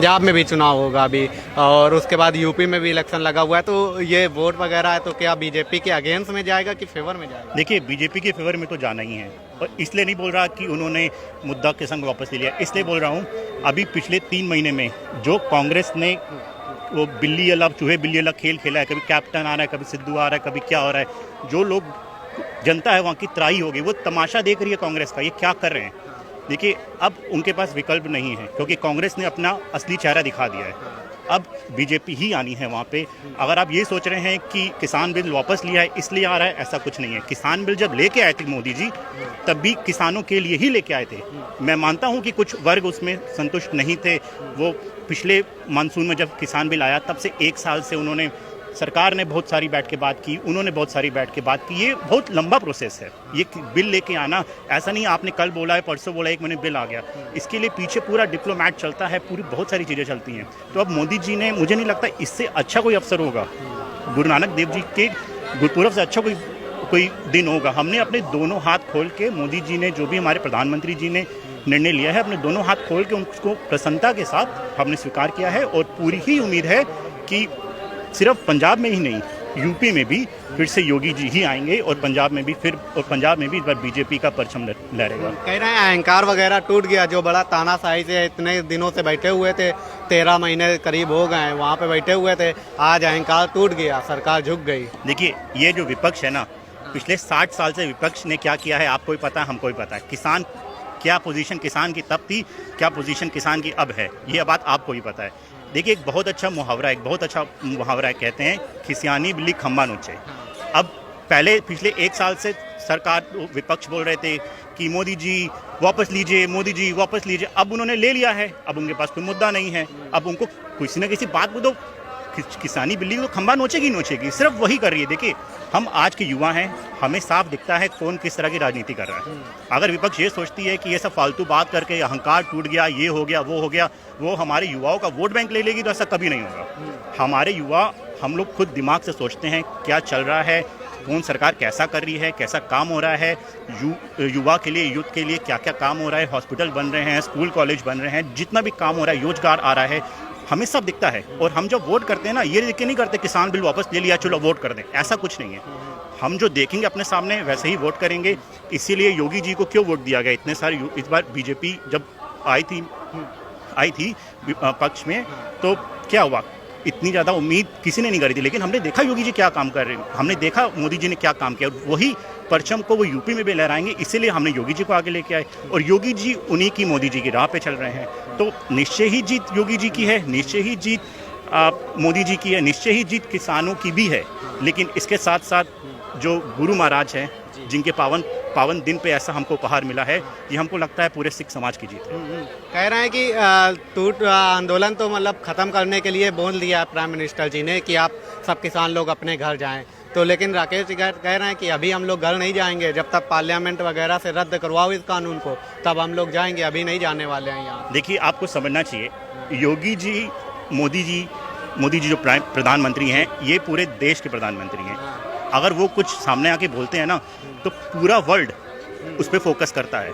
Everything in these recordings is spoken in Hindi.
पंजाब में भी चुनाव होगा अभी, और उसके बाद यूपी में भी इलेक्शन लगा हुआ है, तो ये वोट वगैरह है तो क्या बीजेपी के अगेंस्ट में जाएगा कि फेवर में जाएगा? देखिए, बीजेपी के फेवर में तो जाना ही है, और इसलिए नहीं बोल रहा कि उन्होंने मुद्दा के संग वापस ले लिया। इसलिए बोल रहा हूँ अभी पिछले 3 महीने में जो कांग्रेस ने वो बिल्ली अलग चूहे बिल्ली अलग खेल खेला है, कभी कैप्टन आ रहा है, कभी सिद्धू आ रहा है, कभी क्या हो रहा है, जो लोग जनता है वहाँ की त्राही हो गई, वो तमाशा देख रही है कांग्रेस का, ये क्या कर रहे हैं। देखिए, अब उनके पास विकल्प नहीं है, क्योंकि कांग्रेस ने अपना असली चेहरा दिखा दिया है। अब बीजेपी ही आनी है वहाँ पे। अगर आप ये सोच रहे हैं कि किसान बिल वापस लिया है इसलिए आ रहा है, ऐसा कुछ नहीं है। किसान बिल जब लेके आए थे मोदी जी, तब भी किसानों के लिए ही लेके आए थे। मैं मानता हूँ कि कुछ वर्ग उसमें संतुष्ट नहीं थे। वो पिछले मानसून में जब किसान बिल आया, तब से 1 साल से उन्होंने, सरकार ने बहुत सारी बैठ के बात की, उन्होंने बहुत सारी बैठ के बात की। ये बहुत लंबा प्रोसेस है, ये बिल लेके आना। ऐसा नहीं आपने कल बोला है, परसों बोला, 1 महीने बिल आ गया। इसके लिए पीछे पूरा डिप्लोमेट चलता है, पूरी बहुत सारी चीज़ें चलती हैं। तो अब मोदी जी ने, मुझे नहीं लगता इससे अच्छा कोई अवसर होगा, गुरु नानक देव जी के गुरपुरब से अच्छा कोई दिन होगा। हमने अपने दोनों हाथ खोल के, मोदी जी ने, जो भी हमारे प्रधानमंत्री जी ने निर्णय लिया है, अपने दोनों हाथ खोल के उनको प्रसन्नता के साथ हमने स्वीकार किया है। और पूरी ही उम्मीद है कि सिर्फ पंजाब में ही नहीं, यूपी में भी फिर से योगी जी ही आएंगे, और पंजाब में भी इस बार बीजेपी का परचम लहरेगा। कह रहे हैं अहंकार वगैरह टूट गया, जो बड़ा तानाशाही से इतने दिनों से बैठे हुए थे, 13 महीने करीब हो गए हैं वहाँ पे बैठे हुए थे, आज अहंकार टूट गया, सरकार झुक गई। देखिए, ये जो विपक्ष है ना, पिछले 60 साल से विपक्ष ने क्या किया है आपको भी पता है, हमको भी पता है। किसान, क्या पोजीशन किसान की तब थी, क्या पोजीशन किसान की अब है, ये बात आपको भी पता है। देखिए, एक बहुत अच्छा मुहावरा है, कहते हैं खिसियानी बिल्ली खंबा नोचे। अब पहले पिछले 1 साल से सरकार, विपक्ष बोल रहे थे कि मोदी जी वापस लीजिए, मोदी जी वापस लीजिए। अब उन्होंने ले लिया है, अब उनके पास कोई मुद्दा नहीं है। अब उनको किसी न किसी बात को तो, किसानी बिल्ली तो खंबा नोचेगी, सिर्फ वही कर रही है। देखिए, हम आज के युवा हैं, हमें साफ दिखता है कौन किस तरह की राजनीति कर रहा है। अगर विपक्ष ये सोचती है कि ये सब फालतू बात करके अहंकार टूट गया, ये हो गया, वो हो गया, वो हमारे युवाओं का वोट बैंक ले लेगी, तो ऐसा कभी नहीं होगा। हमारे युवा, हम लोग खुद दिमाग से सोचते हैं क्या चल रहा है, कौन सरकार कैसा कर रही है, कैसा काम हो रहा है, युवा के लिए, यूथ के लिए क्या क्या काम हो रहा है, हॉस्पिटल बन रहे हैं, स्कूल कॉलेज बन रहे हैं, जितना भी काम हो रहा है, रोजगार आ रहा है, हमें सब दिखता है। और हम जब वोट करते हैं ना, ये देख के नहीं करते किसान बिल वापस ले लिया चलो वोट कर दें, ऐसा कुछ नहीं है। हम जो देखेंगे अपने सामने वैसे ही वोट करेंगे। इसीलिए योगी जी को क्यों वोट दिया गया, इतने सारे, इस बार बीजेपी जब आई थी पक्ष में, तो क्या हुआ, इतनी ज़्यादा उम्मीद किसी ने नहीं करी थी। लेकिन हमने देखा योगी जी क्या काम कर रहे हैं, हमने देखा मोदी जी ने क्या काम किया, वही परचम को वो यूपी में भी लहराएंगे। इसीलिए हमने योगी जी को आगे लेके आए, और योगी जी उन्हीं की, मोदी जी की राह पे चल रहे हैं। तो निश्चय ही जीत योगी जी की है, निश्चय ही जीत मोदी जी की है, निश्चय ही जीत किसानों की भी है। लेकिन इसके साथ साथ जो गुरु महाराज हैं, जिनके पावन दिन पे ऐसा हमको उपहार मिला है, ये हमको लगता है पूरे सिख समाज की जीत है। कह रहे हैं कि आंदोलन तो मतलब ख़त्म करने के लिए बोल दिया प्राइम मिनिस्टर जी ने कि आप सब किसान लोग अपने घर जाएं, तो लेकिन राकेश जी कह रहे हैं कि अभी हम लोग घर नहीं जाएंगे, जब तक पार्लियामेंट वगैरह से रद्द करवाओ इस कानून को, तब हम लोग जाएंगे, अभी नहीं जाने वाले हैं यहाँ। देखिए, आपको समझना चाहिए, योगी जी, मोदी जी जो प्रधानमंत्री हैं, ये पूरे देश के प्रधानमंत्री हैं। अगर वो कुछ सामने आके बोलते हैं ना, तो पूरा वर्ल्ड उस पर फोकस करता है।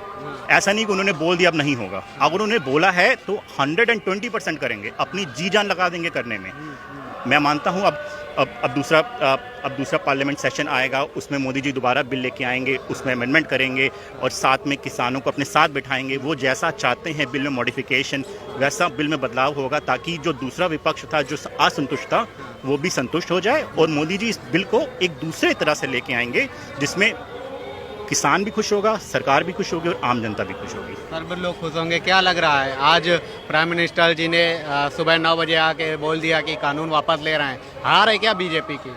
ऐसा नहीं कि उन्होंने बोल दिया अब नहीं होगा, अगर उन्होंने बोला है तो 120% करेंगे, अपनी जी जान लगा देंगे करने में। मैं मानता हूँ अब दूसरा पार्लियामेंट सेशन आएगा, उसमें मोदी जी दोबारा बिल लेके आएंगे, उसमें अमेंडमेंट करेंगे, और साथ में किसानों को अपने साथ बिठाएंगे। वो जैसा चाहते हैं बिल में मॉडिफिकेशन, वैसा बिल में बदलाव होगा, ताकि जो दूसरा विपक्ष था, जो असंतुष्ट था, वो भी संतुष्ट हो जाए। और मोदी जी इस बिल को एक दूसरे तरह से लेके आएंगे, जिसमें किसान भी खुश होगा, सरकार भी खुश होगी, और आम जनता भी खुश होगी। सब लोग खुश होंगे। क्या लग रहा है, आज प्राइम मिनिस्टर जी ने सुबह 9 बजे आके बोल दिया कि कानून वापस ले रहे हैं, हार है क्या बीजेपी की?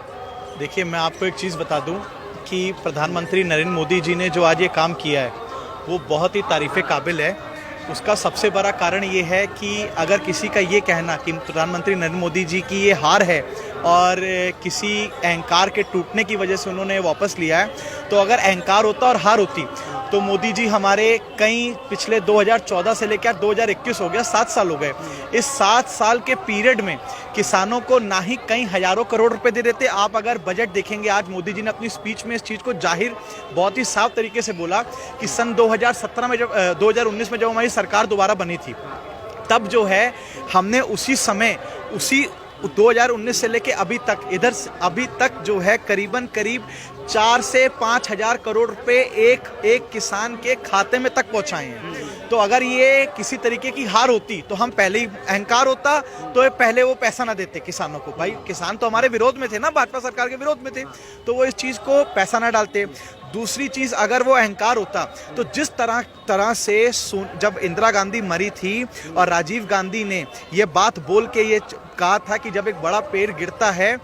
देखिए, मैं आपको एक चीज़ बता दूं कि प्रधानमंत्री नरेंद्र मोदी जी ने जो आज ये काम किया है, वो बहुत ही तारीफ़ काबिल है। उसका सबसे बड़ा कारण ये है कि अगर किसी का ये कहना कि प्रधानमंत्री नरेंद्र मोदी जी की ये हार है और किसी अहंकार के टूटने की वजह से उन्होंने वापस लिया है, तो अगर अहंकार होता और हार होती तो मोदी जी हमारे पिछले 2014 से लेकर 2021 हो गया, 7 साल हो गए। इस 7 साल के पीरियड में किसानों को ना ही कई हजारों करोड़ रुपए दे देते। आप अगर बजट देखेंगे, आज मोदी जी ने अपनी स्पीच में इस चीज़ को जाहिर बहुत ही साफ तरीके से बोला कि सन 2019 में जब हमारी सरकार दोबारा बनी थी, तब जो है हमने उसी समय उसी 2019 से लेके अभी तक अभी तक जो है करीब 4 से 5 हजार करोड़ रुपए एक किसान के खाते में तक पहुंचाए हैं। तो अगर ये किसी तरीके की हार होती तो हम पहले ही, अहंकार होता तो ये पहले वो पैसा ना देते किसानों को। भाई किसान तो हमारे विरोध में थे ना, भाजपा सरकार के विरोध में थे, तो वो इस चीज़ को पैसा ना डालते। दूसरी चीज़, अगर वो अहंकार होता तो जिस तरह से जब इंदिरा गांधी मरी थी और राजीव गांधी ने ये बात बोल के ये कहा था कि जब एक बड़ा पेड़ गिरता है